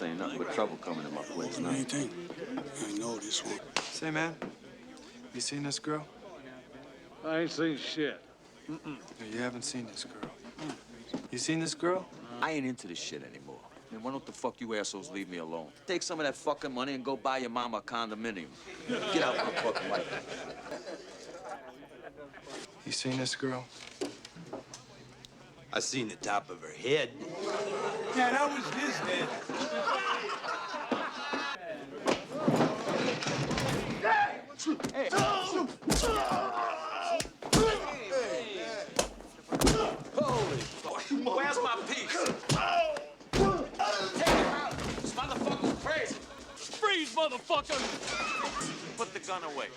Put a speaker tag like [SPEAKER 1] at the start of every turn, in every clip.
[SPEAKER 1] This ain't nothing but trouble coming to my place now.
[SPEAKER 2] What do you think? I know this one.
[SPEAKER 3] Say, man, you seen this girl?
[SPEAKER 4] I ain't seen shit.
[SPEAKER 3] No, you haven't seen this girl. You seen this girl?
[SPEAKER 1] I ain't into this shit anymore. Man, why don't the fuck you assholes leave me alone? Take some of that fucking money and go buy your mama a condominium. Get out of my fucking life.
[SPEAKER 3] You seen this girl?
[SPEAKER 5] I seen the top of her head.
[SPEAKER 4] Yeah, that was his head.
[SPEAKER 1] Hey! Holy fuck! Where's my piece? Take him out! This motherfucker's crazy!
[SPEAKER 4] Freeze, motherfucker!
[SPEAKER 1] Put the gun away.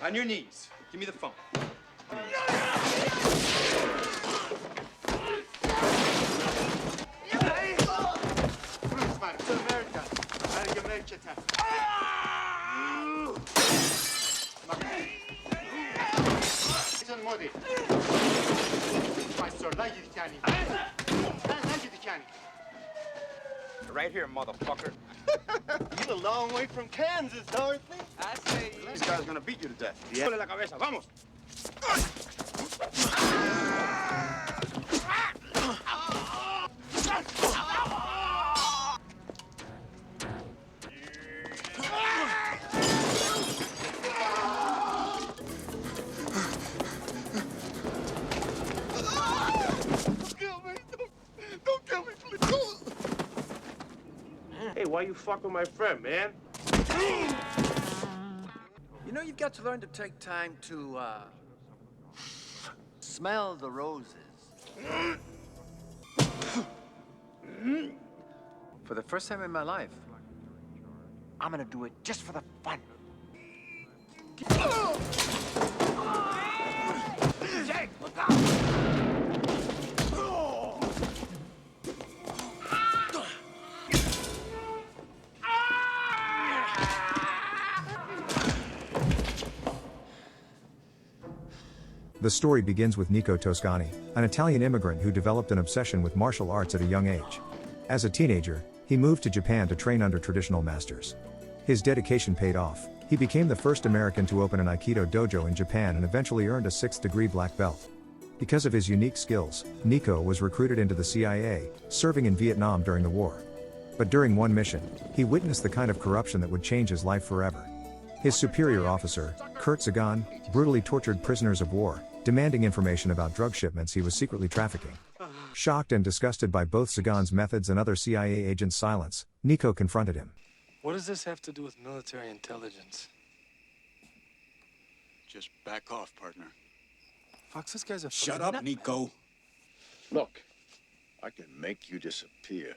[SPEAKER 5] On your knees. Give me the phone.
[SPEAKER 4] It's America.
[SPEAKER 5] Right here, motherfucker.
[SPEAKER 4] You're a long way from Kansas, Dorothy.
[SPEAKER 1] I say
[SPEAKER 5] This guy's gonna beat you to death.
[SPEAKER 4] Yeah. La cabeza, vamos. Don't kill me, please. Hey, why you fuck with my friend, man?
[SPEAKER 6] You know, you've got to learn to take time to, smell the roses. For the first time in my life, I'm gonna do it just for the fun. Jake, look out!
[SPEAKER 7] The story begins with Nico Toscani, an Italian immigrant who developed an obsession with martial arts at a young age. As a teenager, he moved to Japan to train under traditional masters. His dedication paid off. He became the first American to open an Aikido dojo in Japan and eventually earned a 6th-degree black belt. Because of his unique skills, Nico was recruited into the CIA, serving in Vietnam during the war. But during one mission, he witnessed the kind of corruption that would change his life forever. His superior officer, Kurt Sagan, brutally tortured prisoners of war, demanding information about drug shipments he was secretly trafficking. Shocked and disgusted by both Sagan's methods and other CIA agents' silence, Nico confronted him.
[SPEAKER 3] What does this have to do with military intelligence?
[SPEAKER 2] Just back off, partner.
[SPEAKER 3] Fox, this guy's a...
[SPEAKER 2] Shut up, Nico.
[SPEAKER 5] Look, I can make you disappear.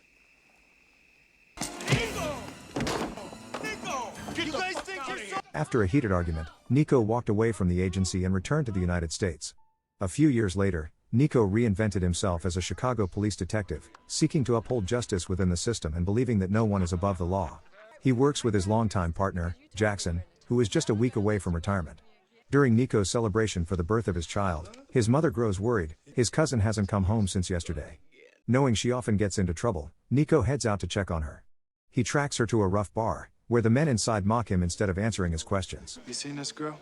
[SPEAKER 4] You guys think you're so...
[SPEAKER 7] After a heated argument, Nico walked away from the agency and returned to the United States. A few years later, Nico reinvented himself as a Chicago police detective, seeking to uphold justice within the system and believing that no one is above the law. He works with his longtime partner, Jackson, who is just a week away from retirement. During Nico's celebration for the birth of his child, his mother grows worried. His cousin hasn't come home since yesterday. Knowing she often gets into trouble, Nico heads out to check on her. He tracks her to a rough bar, where the men inside mock him instead of answering his questions.
[SPEAKER 3] You seen this girl?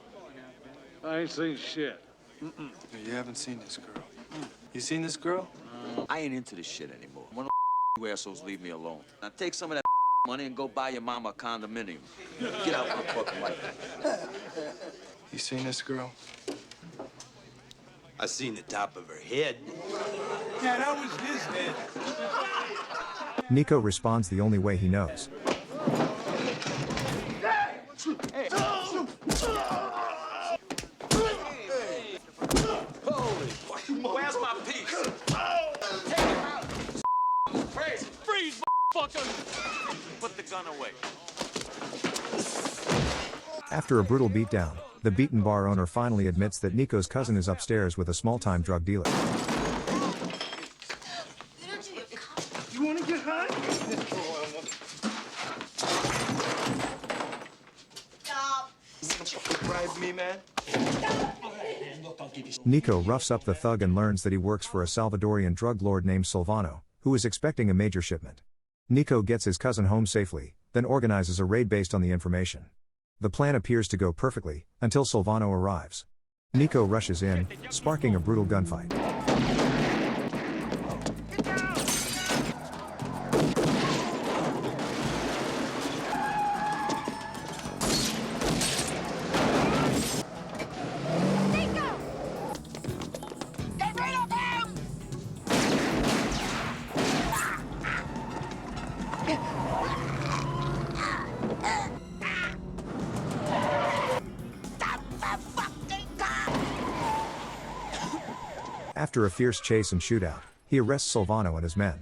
[SPEAKER 4] I ain't seen shit.
[SPEAKER 3] No, you haven't seen this girl. You seen this girl?
[SPEAKER 1] I ain't into this shit anymore. Why don't you assholes leave me alone? Now take some of that money and go buy your mama a condominium. Get out of my fucking life.
[SPEAKER 3] You seen this girl?
[SPEAKER 5] I seen the top of her head.
[SPEAKER 4] Yeah, that was his head.
[SPEAKER 7] Nico responds the only way he knows.
[SPEAKER 1] Hey! Holy fuck! Where's my piece? Take him out! This crazy!
[SPEAKER 4] Freeze, motherfucker!
[SPEAKER 1] Put the gun away.
[SPEAKER 7] After a brutal beatdown, the beaten bar owner finally admits that Nico's cousin is upstairs with a small-time drug dealer.
[SPEAKER 4] You wanna get high?
[SPEAKER 6] Stop!
[SPEAKER 4] Bribe me, man?
[SPEAKER 7] Nico roughs up the thug and learns that he works for a Salvadorian drug lord named Silvano, who is expecting a major shipment. Nico gets his cousin home safely, then organizes a raid based on the information. The plan appears to go perfectly, until Silvano arrives. Nico rushes in, sparking a brutal gunfight. After a fierce chase and shootout, he arrests Silvano and his men.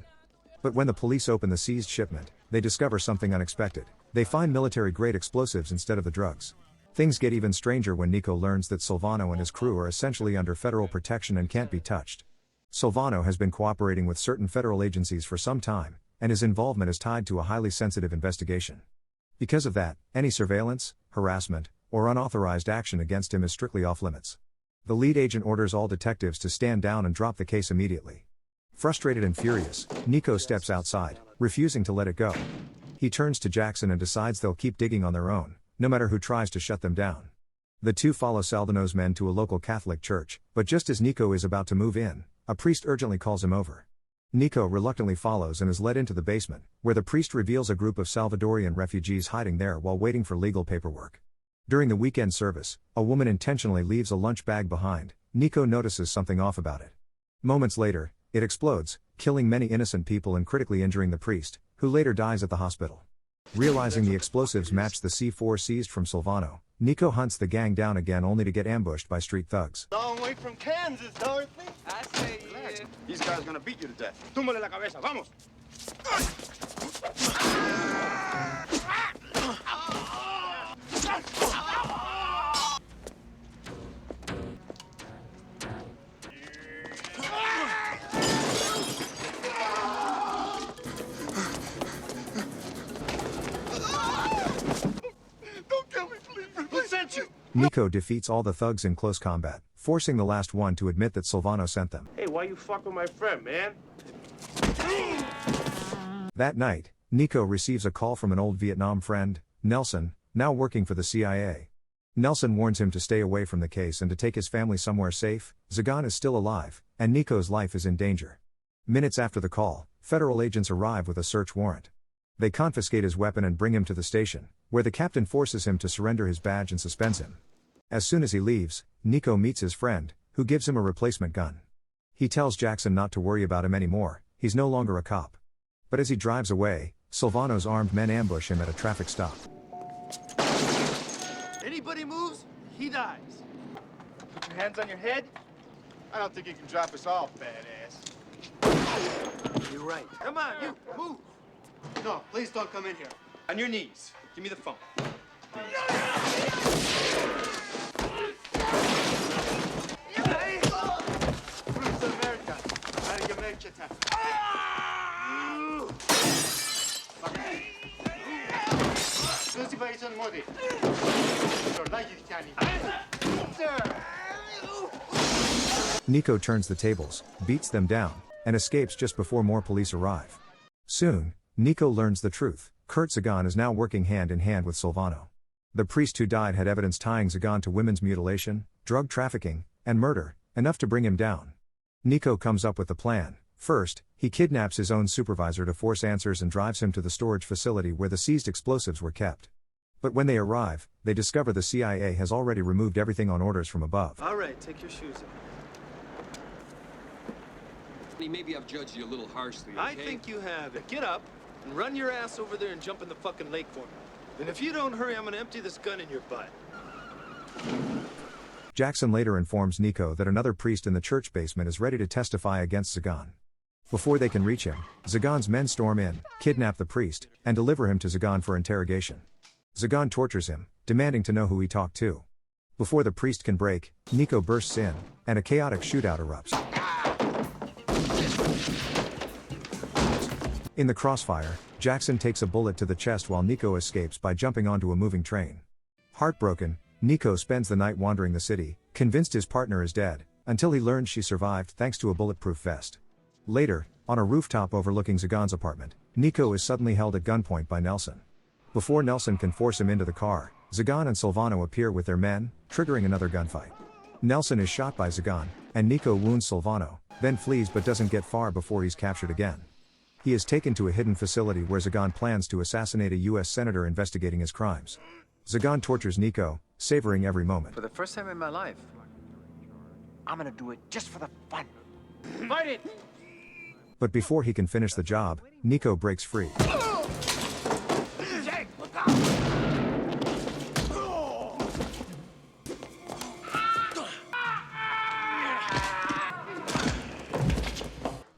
[SPEAKER 7] But when the police open the seized shipment, they discover something unexpected. They find military-grade explosives instead of the drugs. Things get even stranger when Nico learns that Silvano and his crew are essentially under federal protection and can't be touched. Silvano has been cooperating with certain federal agencies for some time, and his involvement is tied to a highly sensitive investigation. Because of that, any surveillance, harassment, or unauthorized action against him is strictly off-limits. The lead agent orders all detectives to stand down and drop the case immediately. Frustrated and furious, Nico steps outside, refusing to let it go. He turns to Jackson and decides they'll keep digging on their own, no matter who tries to shut them down. The two follow Saldano's men to a local Catholic church, but just as Nico is about to move in, a priest urgently calls him over. Nico reluctantly follows and is led into the basement, where the priest reveals a group of Salvadorian refugees hiding there while waiting for legal paperwork. During the weekend service, a woman intentionally leaves a lunch bag behind. Nico notices something off about it. Moments later, it explodes, killing many innocent people and critically injuring the priest, who later dies at the hospital. Realizing the explosives match the C4 seized from Silvano, Nico hunts the gang down again only to get ambushed by street thugs.
[SPEAKER 8] Long way from Kansas, Dorothy.
[SPEAKER 4] I say, yeah.
[SPEAKER 8] These guys are gonna beat you to death. Túmbale la cabeza, vamos.
[SPEAKER 7] Nico defeats all the thugs in close combat, forcing the last one to admit that Silvano sent them.
[SPEAKER 8] Hey, why you fuck with my friend, man?
[SPEAKER 7] That night, Nico receives a call from an old Vietnam friend, Nelson, now working for the CIA. Nelson warns him to stay away from the case and to take his family somewhere safe. Seagal is still alive, and Nico's life is in danger. Minutes after the call, federal agents arrive with a search warrant. They confiscate his weapon and bring him to the station, where the captain forces him to surrender his badge and suspends him. As soon as he leaves, Nico meets his friend, who gives him a replacement gun. He tells Jackson not to worry about him anymore, he's no longer a cop. But as he drives away, Silvano's armed men ambush him at a traffic stop.
[SPEAKER 8] Anybody moves, he dies. Put your hands on your head. I don't think you can drop us off, badass.
[SPEAKER 6] You're right.
[SPEAKER 8] Come on, you, move.
[SPEAKER 9] No, please don't come in here.
[SPEAKER 8] On your knees. Give me the phone.
[SPEAKER 9] Bruce America.
[SPEAKER 7] Nico turns the tables, beats them down, and escapes just before more police arrive. Soon, Nico learns the truth. Kurt Zagan is now working hand in hand with Silvano. The priest who died had evidence tying Zagan to women's mutilation, drug trafficking, and murder, enough to bring him down. Nico comes up with the plan. First, he kidnaps his own supervisor to force answers and drives him to the storage facility where the seized explosives were kept. But when they arrive, they discover the CIA has already removed everything on orders from above.
[SPEAKER 8] All right, take your shoes off.
[SPEAKER 10] Maybe I've judged you a little harshly, okay?
[SPEAKER 8] I think you have. Get up and run your ass over there and jump in the fucking lake for me. And if you don't hurry, I'm gonna empty this gun in your butt.
[SPEAKER 7] Jackson later informs Nico that another priest in the church basement is ready to testify against Zagan. Before they can reach him, Zagan's men storm in, kidnap the priest, and deliver him to Zagan for interrogation. Zagan tortures him, demanding to know who he talked to. Before the priest can break, Nico bursts in, and a chaotic shootout erupts. In the crossfire, Jackson takes a bullet to the chest while Nico escapes by jumping onto a moving train. Heartbroken, Nico spends the night wandering the city, convinced his partner is dead, until he learns she survived thanks to a bulletproof vest. Later, on a rooftop overlooking Zagan's apartment, Nico is suddenly held at gunpoint by Nelson. Before Nelson can force him into the car, Zagan and Silvano appear with their men, triggering another gunfight. Nelson is shot by Zagan, and Nico wounds Silvano, then flees but doesn't get far before he's captured again. He is taken to a hidden facility where Zagan plans to assassinate a US senator investigating his crimes. Zagan tortures Nico, savoring every moment.
[SPEAKER 6] For the first time in my life, I'm gonna do it just for the fun.
[SPEAKER 4] Fight it!
[SPEAKER 7] But before he can finish the job, Nico breaks free.
[SPEAKER 4] Jake, look out!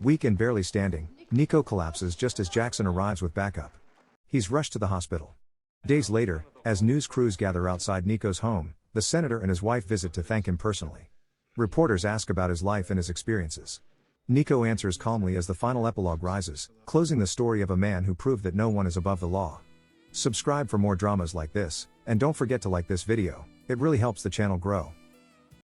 [SPEAKER 7] Weak and barely standing, Nico collapses just as Jackson arrives with backup. He's rushed to the hospital. Days later, as news crews gather outside Nico's home, the senator and his wife visit to thank him personally. Reporters ask about his life and his experiences. Nico answers calmly as the final epilogue rises, closing the story of a man who proved that no one is above the law. Subscribe for more dramas like this, and don't forget to like this video, it really helps the channel grow.